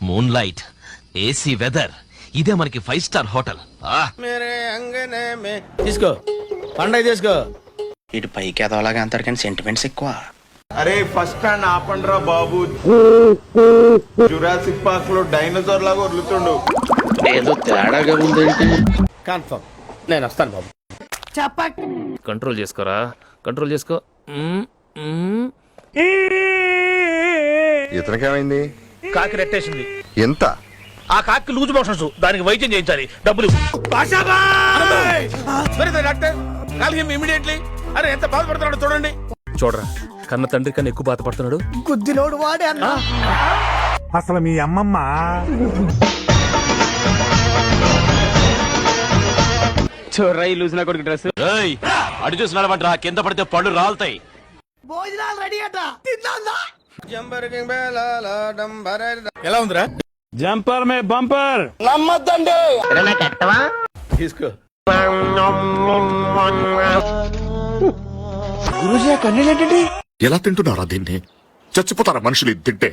Moon light, AC weather, ఇదే మనకి 5 star hotel. తీసుకో పండగ తీసుకో. ఇటు పైకి ఎదవలాగా అంటారు కానీ సెంటిమెంట్స్ ఎక్కువ. అరే ఫస్ట్ స్టాండ్ ఆపండ్రా బాబు. జురాసిక్ పార్క్ లో డైనోసార్ లాగా వదులుతుండు. ఏదో తేడాగా ఉందేంటి? కన్ఫర్మ్ నేను వస్తాను బాబు. కంట్రోల్ చేసుకోరా, కంట్రోల్ చేసుకో. ఇతనికేమైంది? కాకి రెట్టేసింది. ఎంత? ఆ కాకి లూజ్ మోషన్స్, దానికి వైద్యం చేయించాలి. డబ్బులు. ఇమీడియట్లీ. అరే ఎంత బాధపడుతున్నాడు చూడండి. చూడరా, కన్న తండ్రి కన్నా ఎక్కువ బాధపడుతున్నాడు. గుద్దినోడు వాడే అన్న. అసలు మీ అమ్మమ్మ చోరై లూజ్ నా కొడుకు డ్రెస్. అటు చూసి నడవంట్రా, కింద పడితే పళ్ళు రాలుతాయి. భోజనాలు రెడీ అట తిందా. ఎలా ఉందిరా? జంపర్ మే బంపర్. నమ్మద్దండి. తీసుకో. ఎలా తింటున్నారా దీన్ని? చచ్చిపోతారా మనుషులు ఇది తింటే?